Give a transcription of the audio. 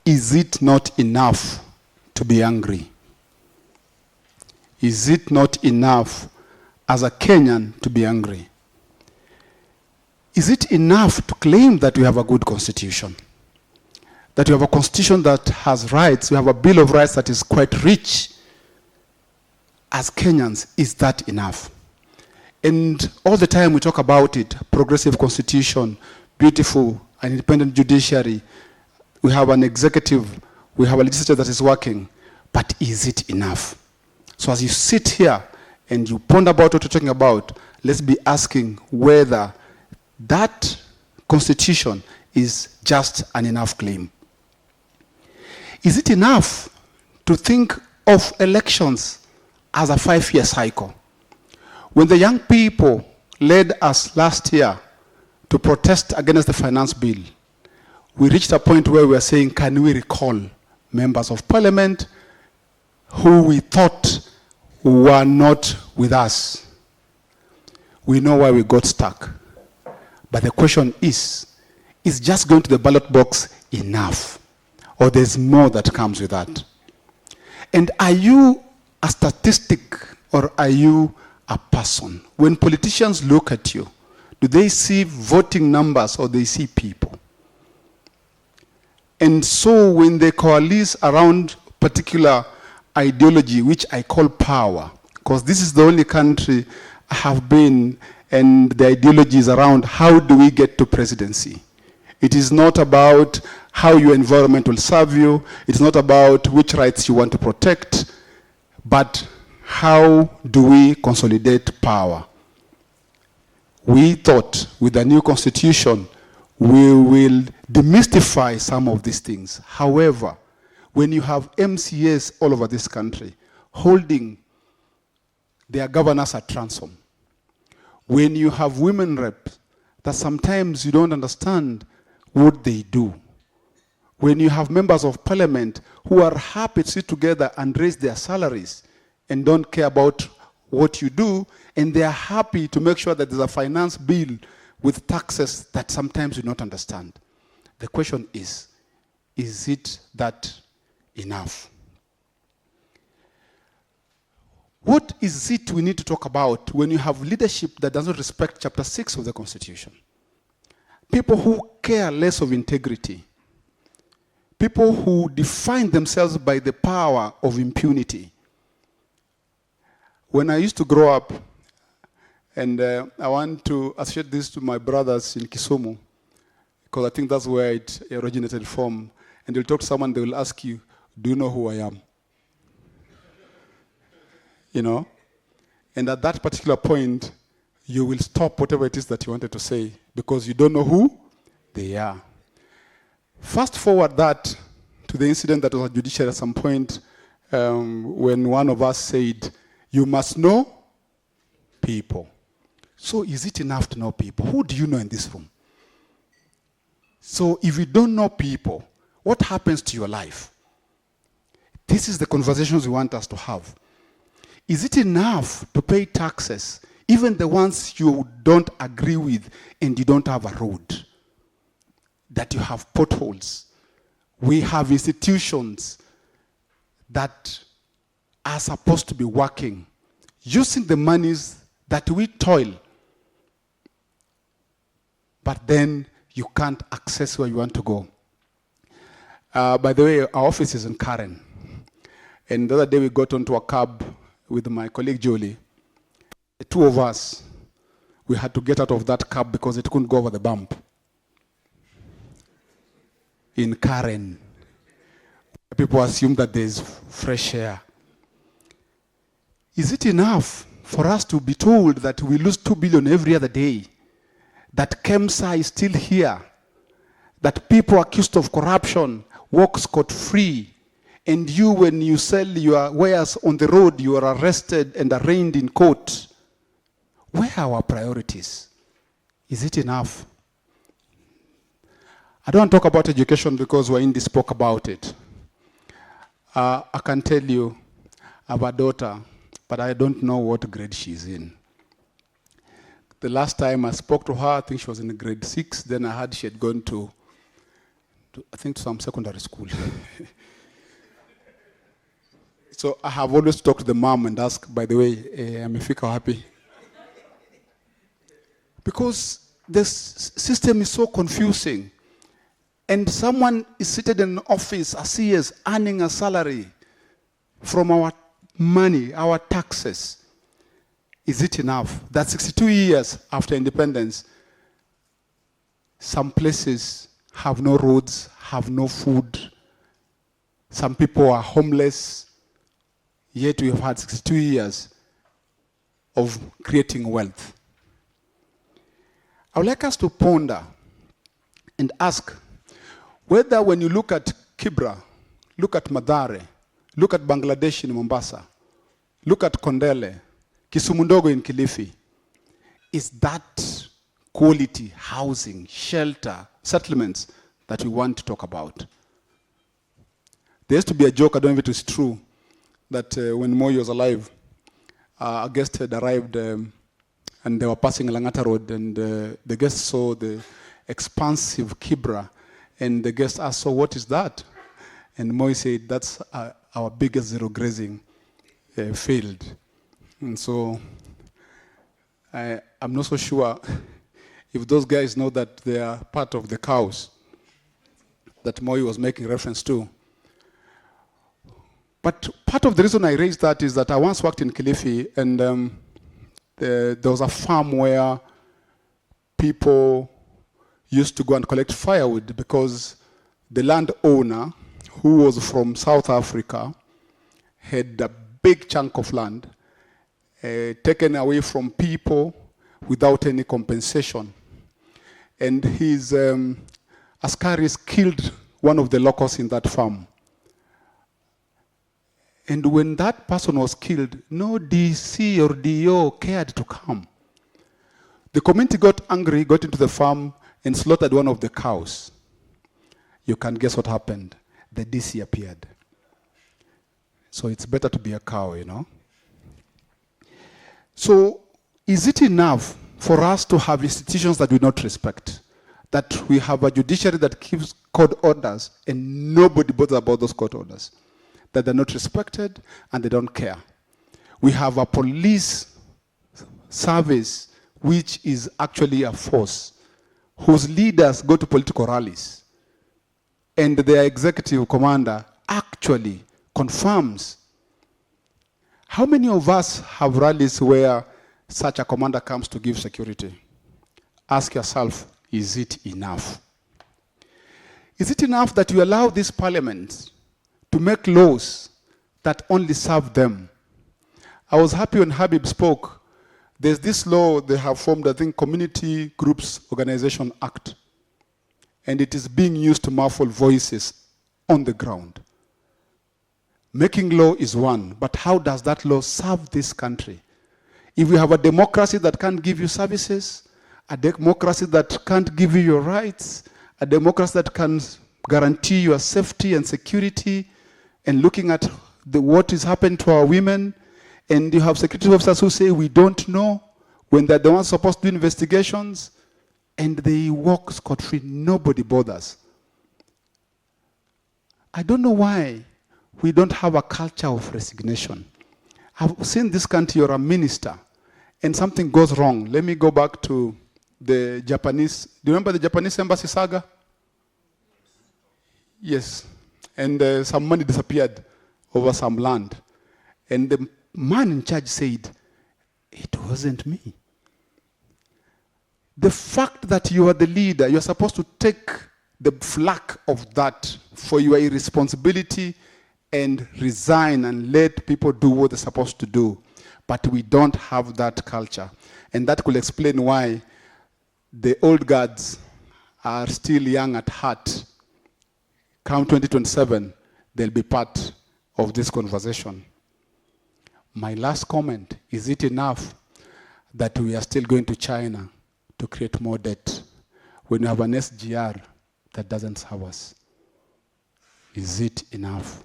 is it not enough to be angry? Is it not enough as a Kenyan to be angry? Is it enough to claim that we have a good constitution? That we have a constitution that has rights, we have a Bill of Rights that is quite rich? As Kenyans, is that enough? And all the time we talk about it, progressive constitution, beautiful, an independent judiciary, we have an executive, we have a legislature that is working, but is it enough? So as you sit here and you ponder about what we're talking about, let's be asking whether that constitution is just an enough claim. Is it enough to think of elections as a 5-year cycle? When the young people led us last year to protest against the finance bill, we reached a point where we were saying, can we recall members of parliament who we thought were not with us? We know why we got stuck. But the question is just going to the ballot box enough? Or there's more that comes with that? And are you a statistic or are you a person? When politicians look at you, do they see voting numbers or they see people? And so when they coalesce around particular ideology, which I call power, because this is the only country I have been, and the ideology is around how do we get to presidency. It is not about how your environment will serve you. It's not about which rights you want to protect, but how do we consolidate power? We thought with the new constitution, we will demystify some of these things. However, when you have MCAs all over this country holding their governors at ransom, when you have women reps that sometimes you don't understand what they do, when you have members of parliament who are happy to sit together and raise their salaries and don't care about what you do, and they are happy to make sure that there's a finance bill with taxes that sometimes you don't understand. The question is it that enough? What is it we need to talk about when you have leadership that doesn't respect chapter 6 of the Constitution? People who care less of integrity. People who define themselves by the power of impunity. When I used to grow up, and I want to associate this to my brothers in Kisumu, because I think that's where it originated from. And you'll talk to someone, they will ask you, do you know who I am? You know? And at that particular point, you will stop whatever it is that you wanted to say, because you don't know who they are. Fast forward that to the incident that was at judiciary at some point, when one of us said, you must know people. So is it enough to know people? Who do you know in this room? So if you don't know people, what happens to your life? This is the conversations we want us to have. Is it enough to pay taxes, even the ones you don't agree with and you don't have a road? That you have potholes. We have institutions that are supposed to be working, using the monies that we toil, but then you can't access where you want to go. By the way, our office is in Karen. And the other day we got onto a cab with my colleague Julie. The two of us, we had to get out of that cab because it couldn't go over the bump. In Karen. People assume that there's fresh air. Is it enough for us to be told that we lose 2 billion every other day? That KEMSA is still here? That people accused of corruption walk scot-free? And you, when you sell your wares on the road, you are arrested and arraigned in court. Where are our priorities? Is it enough? I don't want to talk about education because Waindi spoke about it. I can tell you, I have a daughter, but I don't know what grade she's in. The last time I spoke to her, I think she was in grade 6. Then I heard she had gone to I think, to some secondary school. So I have always talked to the mom and asked, by the way, amefika happy? Because this system is so confusing. And someone is seated in an office, a CS, earning a salary from our money, our taxes. Is it enough? That 62 years after independence, some places have no roads, have no food. Some people are homeless. Yet we have had 62 years of creating wealth. I would like us to ponder and ask whether when you look at Kibra, look at Madare, look at Bangladesh in Mombasa, look at Kondele, Kisumundogo in Kilifi, is that quality housing, shelter, settlements that we want to talk about? There used to be a joke, I don't know if it is true, that when Moi was alive, a guest had arrived and they were passing Langata Road, and the guest saw the expansive Kibra, and the guest asked, so what is that? And Moi said, that's our biggest zero grazing field. And so I'm not so sure if those guys know that they are part of the cows that Moi was making reference to. But part of the reason I raised that is that I once worked in Kilifi, and there was a farm where people used to go and collect firewood because the landowner, who was from South Africa, had a big chunk of land taken away from people without any compensation. And his askaris killed one of the locals in that farm. And when that person was killed, no DC or DO cared to come. The community got angry, got into the farm, and slaughtered one of the cows. You can guess what happened. The DC appeared. So it's better to be a cow, you know. So is it enough for us to have institutions that we not respect? That we have a judiciary that keeps court orders and nobody bothers about those court orders? That they're not respected and they don't care. We have a police service which is actually a force whose leaders go to political rallies and their executive commander actually confirms. How many of us have rallies where such a commander comes to give security? Ask yourself, is it enough? Is it enough that you allow this parliament to make laws that only serve them? I was happy when Habib spoke. There's this law they have formed, I think, Community Groups Organization Act. And it is being used to muffle voices on the ground. Making law is one, but how does that law serve this country? If we have a democracy that can't give you services, a democracy that can't give you your rights, a democracy that can guarantee your safety and security, and looking at what is happening to our women, and you have security officers who say we don't know when they're the ones supposed to do investigations, and they walk scot-free, nobody bothers. I don't know why we don't have a culture of resignation. I've seen this country, you're a minister, and something goes wrong. Let me go back to the Japanese. Do you remember the Japanese embassy saga? Yes. And some money disappeared over some land. And the man in charge said, it wasn't me. The fact that you are the leader, you're supposed to take the flak of that for your irresponsibility and resign and let people do what they're supposed to do. But we don't have that culture. And that could explain why the old guards are still young at heart. Come 2027, they'll be part of this conversation. My last comment, is it enough that we are still going to China to create more debt when we have an SGR that doesn't serve us? Is it enough?